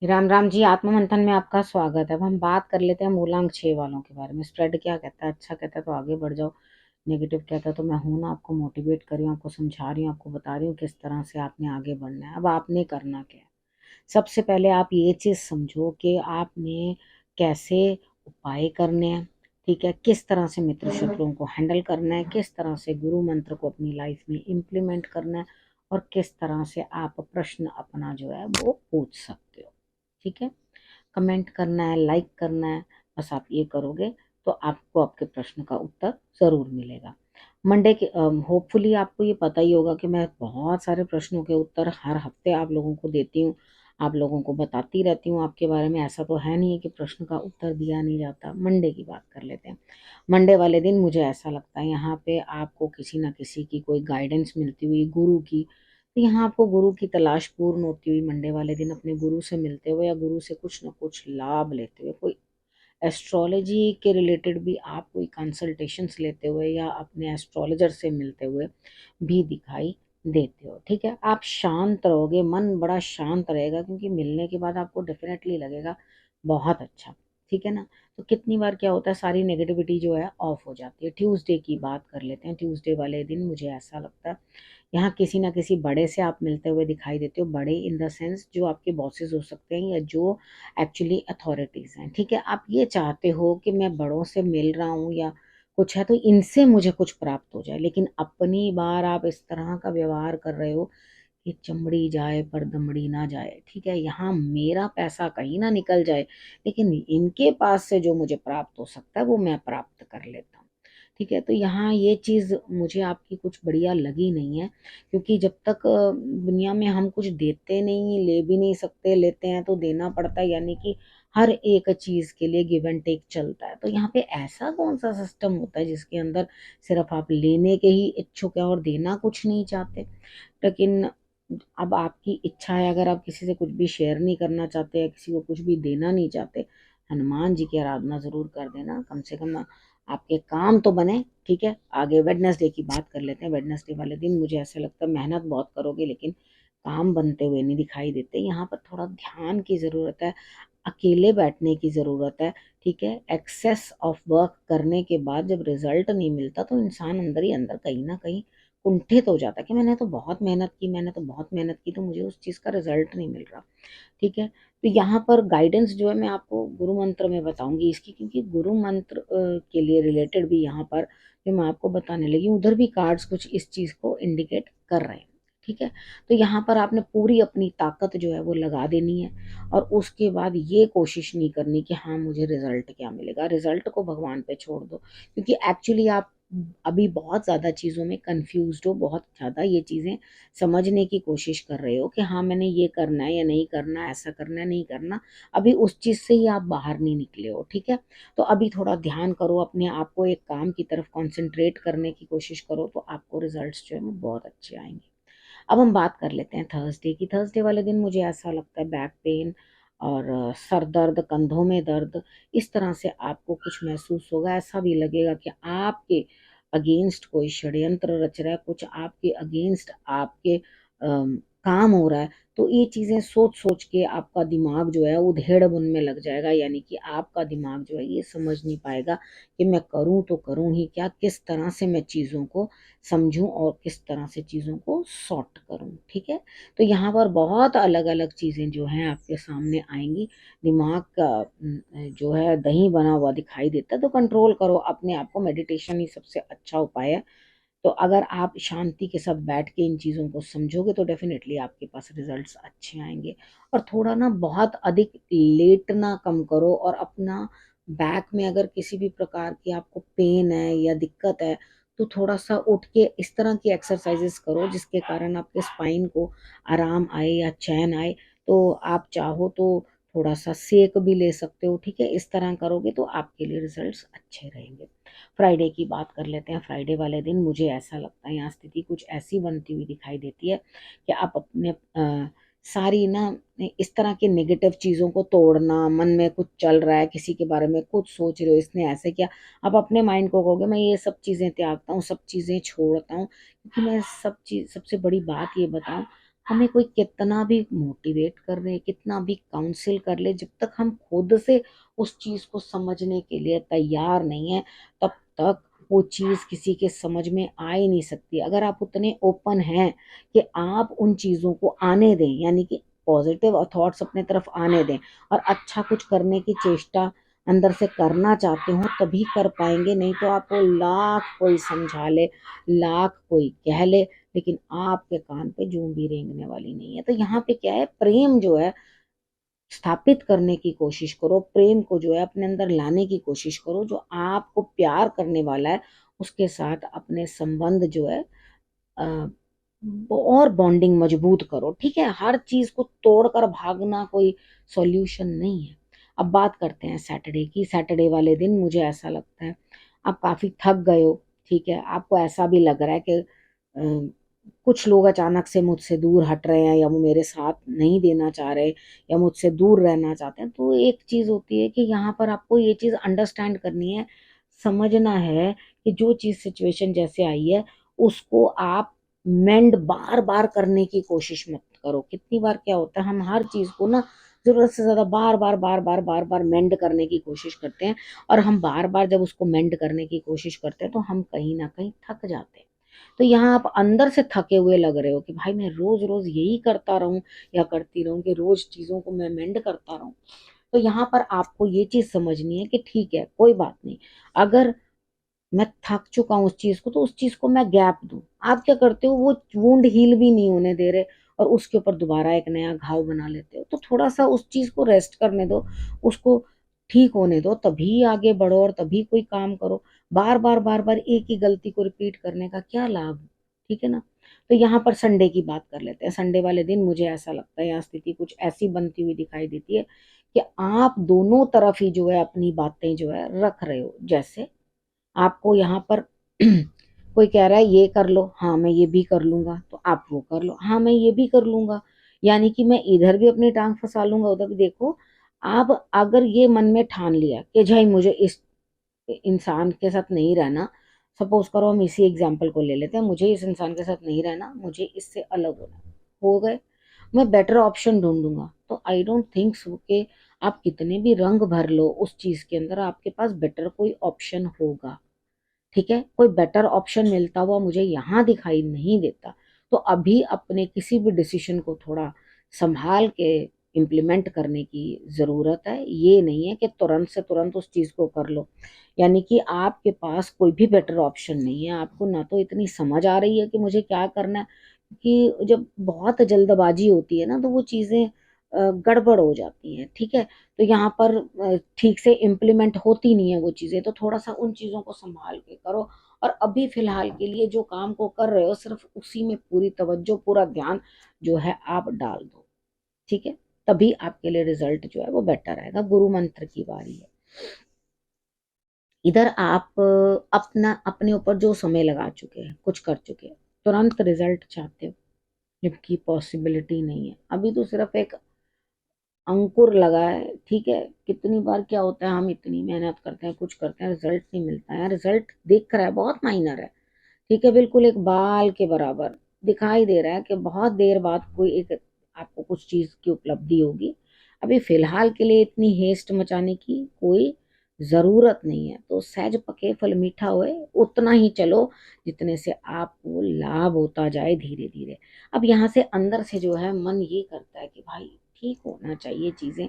राम राम जी। आत्ममंथन में आपका स्वागत है। अब हम बात कर लेते हैं मूलांक 6 वालों के बारे में। स्प्रेड क्या कहता है? अच्छा कहता है तो आगे बढ़ जाओ, नेगेटिव कहता है तो मैं हूं ना, आपको मोटिवेट कर रही हूँ, आपको समझा रही हूँ, आपको बता रही हूँ किस तरह से आपने आगे बढ़ना है। अब आपने करना क्या है? सबसे पहले आप ये चीज समझो कि आपने कैसे उपाय करने हैं। ठीक है, किस तरह से मित्र शत्रुओं को हैंडल करना है, किस तरह से गुरु मंत्र को अपनी लाइफ में इम्प्लीमेंट करना है, और किस तरह से आप प्रश्न अपना जो है वो पूछ सकते हो। ठीक है, कमेंट करना है, लाइक करना है, बस आप ये करोगे तो आपको आपके प्रश्न का उत्तर ज़रूर मिलेगा। मंडे के होपफुली आपको ये पता ही होगा कि मैं बहुत सारे प्रश्नों के उत्तर हर हफ्ते आप लोगों को देती हूँ, आप लोगों को बताती रहती हूँ आपके बारे में। ऐसा तो है नहीं है कि प्रश्न का उत्तर दिया नहीं जाता। मंडे की बात कर लेते हैं। मंडे वाले दिन मुझे ऐसा लगता है यहाँ पे आपको किसी ना किसी की कोई गाइडेंस मिलती हुई, गुरु की। तो यहाँ आपको गुरु की तलाश पूर्ण होती हुई मंडे वाले दिन अपने गुरु से मिलते हुए या गुरु से कुछ ना कुछ लाभ लेते हुए, कोई एस्ट्रोलॉजी के रिलेटेड भी आप कोई कंसल्टेशंस लेते हुए या अपने एस्ट्रोलॉजर से मिलते हुए भी दिखाई देते हो। ठीक है, आप शांत रहोगे, मन बड़ा शांत रहेगा, क्योंकि मिलने के बाद आपको डेफिनेटली लगेगा बहुत अच्छा। ठीक है ना? तो कितनी बार क्या होता है, सारी नेगेटिविटी जो है ऑफ हो जाती है। ट्यूसडे की बात कर लेते हैं। ट्यूसडे वाले दिन मुझे ऐसा लगता है यहाँ किसी ना किसी बड़े से आप मिलते हुए दिखाई देते हो। बड़े इन द सेंस जो आपके बॉसेस हो सकते हैं या जो एक्चुअली अथॉरिटीज हैं। ठीक है, आप ये चाहते हो कि मैं बड़ों से मिल रहा हूँ या कुछ है तो इनसे मुझे कुछ प्राप्त हो जाए, लेकिन अपनी बार आप इस तरह का व्यवहार कर रहे हो कि चमड़ी जाए पर दमड़ी ना जाए। ठीक है, यहाँ मेरा पैसा कहीं ना निकल जाए, लेकिन इनके पास से जो मुझे प्राप्त हो सकता है वो मैं प्राप्त कर लेता हूँ। ठीक है, तो यहाँ ये चीज़ मुझे आपकी कुछ बढ़िया लगी नहीं है, क्योंकि जब तक दुनिया में हम कुछ देते नहीं, ले भी नहीं सकते, लेते हैं तो देना पड़ता है, यानी कि हर एक चीज़ के लिए गिव एंड टेक चलता है। तो यहाँ पे ऐसा कौन सा सिस्टम होता है जिसके अंदर सिर्फ आप लेने के ही इच्छुक हैं और देना कुछ नहीं चाहते? लेकिन अब आपकी इच्छा है, अगर आप किसी से कुछ भी शेयर नहीं करना चाहते या किसी को कुछ भी देना नहीं चाहते, हनुमान जी की आराधना जरूर कर देना, कम से कम आपके काम तो बने। ठीक है, आगे वेडनेसडे की बात कर लेते हैं। वेडनेसडे वाले दिन मुझे ऐसा लगता है मेहनत बहुत करोगे, लेकिन काम बनते हुए नहीं दिखाई देते। यहाँ पर थोड़ा ध्यान की ज़रूरत है, अकेले बैठने की ज़रूरत है। ठीक है, एक्सेस ऑफ वर्क करने के बाद जब रिजल्ट नहीं मिलता तो इंसान अंदर ही अंदर कहीं ना कहीं कुंठित हो जाता है कि मैंने तो बहुत मेहनत की, मैंने तो बहुत मेहनत की, तो मुझे उस चीज़ का रिजल्ट नहीं मिल रहा। ठीक है, तो यहाँ पर गाइडेंस जो है मैं आपको गुरु मंत्र में बताऊंगी इसकी, क्योंकि गुरु मंत्र के लिए रिलेटेड भी यहाँ पर जो मैं आपको बताने लगी हूँ, उधर भी कार्ड्स कुछ इस चीज़ को इंडिकेट कर रहे हैं। ठीक है, तो यहाँ पर आपने पूरी अपनी ताकत जो है वो लगा देनी है, और उसके बाद ये कोशिश नहीं करनी कि हाँ मुझे रिजल्ट क्या मिलेगा। रिजल्ट को भगवान पे छोड़ दो, क्योंकि एक्चुअली आप अभी बहुत ज़्यादा चीज़ों में कंफ्यूज्ड हो, बहुत ज़्यादा ये चीज़ें समझने की कोशिश कर रहे हो कि हाँ मैंने ये करना है या नहीं करना, ऐसा करना है नहीं करना। अभी उस चीज़ से ही आप बाहर नहीं निकले हो। ठीक है, तो अभी थोड़ा ध्यान करो, अपने आप को एक काम की तरफ कंसंट्रेट करने की कोशिश करो, तो आपको रिजल्ट्स जो है वो बहुत अच्छे आएंगे। अब हम बात कर लेते हैं थर्सडे की। थर्सडे वाले दिन मुझे ऐसा लगता है बैक पेन और सर दर्द, कंधों में दर्द, इस तरह से आपको कुछ महसूस होगा। ऐसा भी लगेगा कि आपके अगेंस्ट कोई षड्यंत्र रच रहा है, कुछ आपके अगेंस्ट आपके काम हो रहा है। तो ये चीज़ें सोच सोच के आपका दिमाग जो है उधेड़ बुन में लग जाएगा, यानी कि आपका दिमाग जो है ये समझ नहीं पाएगा कि मैं करूं तो करूं ही क्या, किस तरह से मैं चीज़ों को समझूं और किस तरह से चीज़ों को सॉर्ट करूं। ठीक है, तो यहाँ पर बहुत अलग अलग चीज़ें जो हैं आपके सामने आएंगी। दिमाग का जो है दही बना हुआ दिखाई देता है, तो कंट्रोल करो अपने आप को। मेडिटेशन ही सबसे अच्छा उपाय है। तो अगर आप शांति के साथ बैठ के इन चीज़ों को समझोगे तो डेफिनेटली आपके पास रिजल्ट्स अच्छे आएंगे। और थोड़ा ना बहुत अधिक लेटना कम करो, और अपना बैक में अगर किसी भी प्रकार की आपको पेन है या दिक्कत है, तो थोड़ा सा उठ के इस तरह की एक्सरसाइजेस करो जिसके कारण आपके स्पाइन को आराम आए या चैन आए। तो आप चाहो तो थोड़ा सा सेक भी ले सकते हो। ठीक है, इस तरह करोगे तो आपके लिए रिजल्ट्स अच्छे रहेंगे। फ्राइडे की बात कर लेते हैं। फ्राइडे वाले दिन मुझे ऐसा लगता है यहाँ स्थिति कुछ ऐसी बनती हुई दिखाई देती है कि आप अपने सारी ना इस तरह की नेगेटिव चीज़ों को तोड़ना, मन में कुछ चल रहा है, किसी के बारे में कुछ सोच रहे हो, इसने ऐसे किया, आप अपने माइंड को कहोगे मैं ये सब चीज़ें त्यागता हूँ, सब चीज़ें छोड़ता हूँ, क्योंकि मैं सब चीज़, सबसे बड़ी बात ये बताऊँ, हमें कोई कितना भी मोटिवेट कर रहे, कितना भी काउंसिल कर ले, जब तक हम खुद से उस चीज को समझने के लिए तैयार नहीं है, तब तक वो चीज किसी के समझ में आ ही नहीं सकती। अगर आप उतने ओपन हैं कि आप उन चीजों को आने दें, यानी कि पॉजिटिव थॉट्स अपने तरफ आने दें और अच्छा कुछ करने की चेष्टा अंदर से करना चाहते हो, तभी कर पाएंगे। नहीं तो आपको लाख कोई समझा ले, लाख कोई कह ले, लेकिन आपके कान पे जूं भी रेंगने वाली नहीं है। तो यहाँ पे क्या है, प्रेम जो है स्थापित करने की कोशिश करो, प्रेम को जो है अपने अंदर लाने की कोशिश करो। जो आपको प्यार करने वाला है उसके साथ अपने संबंध जो है अ, और बॉन्डिंग मजबूत करो। ठीक है, हर चीज को तोड़कर भागना कोई सॉल्यूशन नहीं है। अब बात करते हैं सैटरडे की। सैटरडे वाले दिन मुझे ऐसा लगता है आप काफी थक गए हो। ठीक है, आपको ऐसा भी लग रहा है कि कुछ लोग अचानक से मुझसे दूर हट रहे हैं, या वो मेरे साथ नहीं देना चाह रहे, या मुझसे दूर रहना चाहते हैं। तो एक चीज होती है कि यहाँ पर आपको ये चीज अंडरस्टैंड करनी है, समझना है कि जो चीज सिचुएशन जैसे आई है उसको आप मेंड बार बार करने की कोशिश मत करो। कितनी बार क्या होता है, हम हर चीज को ना जरूरत से ज्यादा बार बार मेंड करने की कोशिश करते हैं, और हम बार बार जब उसको मेंड करने की कोशिश करते हैं तो हम कहीं ना कहीं थक जाते हैं। तो यहाँ आप अंदर से थके हुए लग रहे हो कि भाई मैं रोज रोज यही करता रहूं या करती रहूं, कि रोज चीजों को मैं मेंड करता रहूं। तो यहाँ पर आपको ये चीज समझनी है कि ठीक है, कोई बात नहीं, अगर मैं थक चुका हूँ उस चीज को, तो उस चीज को मैं गैप दूं। आप क्या करते हो, वो वुंड हील भी नहीं होने दे रहे और उसके ऊपर दोबारा एक नया घाव बना लेते हो। तो थोड़ा सा उस चीज को रेस्ट करने दो, उसको ठीक होने दो, तभी आगे बढ़ो और तभी कोई काम करो। बार बार एक ही गलती को रिपीट करने का क्या लाभ। ठीक है ना। तो यहाँ पर संडे की बात कर लेते हैं। संडे वाले दिन मुझे ऐसा लगता है यहाँ स्थिति कुछ ऐसी बनती हुई दिखाई देती है कि आप दोनों तरफ ही जो है अपनी बातें जो है रख रहे हो। जैसे आपको यहाँ पर कोई कह रहा है ये कर लो, हाँ मैं ये भी कर लूंगा, तो आप वो कर लो, हाँ मैं ये भी कर लूंगा। यानी कि मैं इधर भी अपनी टांग फंसा लूंगा, उधर भी। देखो, आप अगर ये मन में ठान लिया कि भाई मुझे इस इंसान के साथ नहीं रहना, सपोज करो हम इसी एग्जाम्पल को ले लेते हैं, मुझे इस इंसान के साथ नहीं रहना, मुझे इससे अलग होना, हो गए, मैं बेटर ऑप्शन ढूंढूंगा। तो आई डोंट थिंक सो कि आप कितने भी रंग भर लो उस चीज के अंदर, आपके पास बेटर कोई ऑप्शन होगा। ठीक है, कोई बेटर ऑप्शन मिलता हुआ मुझे यहाँ दिखाई नहीं देता। तो अभी अपने किसी भी डिसीजन को थोड़ा संभाल के इम्प्लीमेंट करने की जरूरत है। ये नहीं है कि तुरंत से तुरंत उस चीज को कर लो। यानी कि आपके पास कोई भी बेटर ऑप्शन नहीं है। आपको ना तो इतनी समझ आ रही है कि मुझे क्या करना है, कि जब बहुत जल्दबाजी होती है ना तो वो चीजें गड़बड़ हो जाती हैं। ठीक है, तो यहाँ पर ठीक से इम्प्लीमेंट होती नहीं है वो चीजें। तो थोड़ा सा उन चीजों को संभाल के करो, और अभी फिलहाल के लिए जो काम को कर रहे हो सिर्फ उसी में पूरी तवज्जो, पूरा ध्यान जो है आप डाल दो। ठीक है, तभी आपके लिए रिजल्ट जो है वो बेटर आएगा। गुरु मंत्र की बारी है। इधर आप अपना अपने ऊपर जो समय लगा चुके हैं, कुछ कर चुके हैं, तुरंत रिजल्ट चाहते हो, जबकि पॉसिबिलिटी नहीं है। अभी तो सिर्फ एक अंकुर लगा है। ठीक है, कितनी बार क्या होता है, हम इतनी मेहनत करते हैं, कुछ करते हैं, रिजल्ट नहीं मिलता है। रिजल्ट दिख रहा है, बहुत माइनर है। ठीक है, बिल्कुल एक बाल के बराबर दिखाई दे रहा है कि बहुत देर बाद कोई एक आपको कुछ चीज की उपलब्धि होगी। अभी फिलहाल के लिए इतनी हेस्ट मचाने की कोई जरूरत नहीं है। तो सहज पके फल मीठा होए, उतना ही चलो जितने से आपको लाभ होता जाए धीरे धीरे। अब यहाँ से अंदर से जो है मन ये करता है कि भाई ठीक होना चाहिए चीजें।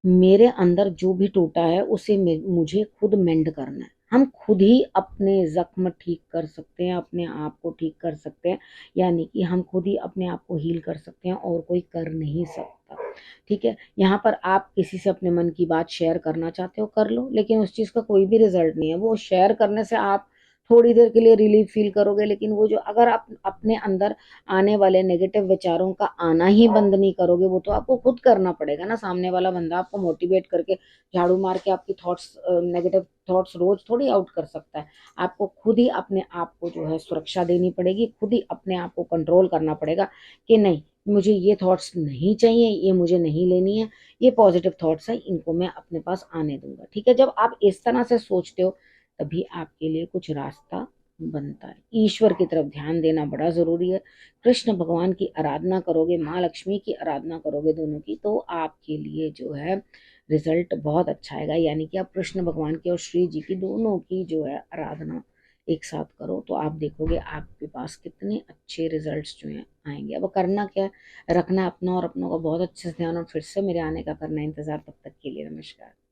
मेरे अंदर जो भी टूटा है उसे मुझे खुद मेंड करना है। हम खुद ही अपने जख्म ठीक कर सकते हैं, अपने आप को ठीक कर सकते हैं। यानी कि हम खुद ही अपने आप को हील कर सकते हैं, और कोई कर नहीं सकता। ठीक है, यहाँ पर आप किसी से अपने मन की बात शेयर करना चाहते हो, कर लो, लेकिन उस चीज का कोई भी रिजल्ट नहीं है। वो शेयर करने से आप थोड़ी देर के लिए रिलीफ फील करोगे, लेकिन वो जो अगर आप अपने अंदर आने वाले नेगेटिव विचारों का आना ही बंद नहीं करोगे, वो तो आपको खुद करना पड़ेगा ना। सामने वाला बंदा आपको मोटिवेट करके, झाड़ू मार के आपकी थॉट्स, नेगेटिव थॉट्स रोज थोड़ी आउट कर सकता है। आपको खुद ही अपने आप को जो है सुरक्षा देनी पड़ेगी, खुद ही अपने आप को कंट्रोल करना पड़ेगा कि नहीं, मुझे ये थॉट्स नहीं चाहिए, ये मुझे नहीं लेनी है, ये पॉजिटिव थॉट्स है, इनको मैं अपने पास आने दूंगा। ठीक है, जब आप इस तरह से सोचते हो तभी आपके लिए कुछ रास्ता बनता है। ईश्वर की तरफ ध्यान देना बड़ा जरूरी है। कृष्ण भगवान की आराधना करोगे, माँ लक्ष्मी की आराधना करोगे दोनों की, तो आपके लिए जो है रिजल्ट बहुत अच्छा आएगा। यानी कि आप कृष्ण भगवान की और श्री जी की दोनों की जो है आराधना एक साथ करो, तो आप देखोगे आपके पास कितने अच्छे रिजल्ट्स जो हैं आएंगे। अब करना क्या है, रखना अपना और अपनों का बहुत अच्छे से ध्यान, और फिर से मेरे आने का करना इंतजार। तब तक के लिए नमस्कार।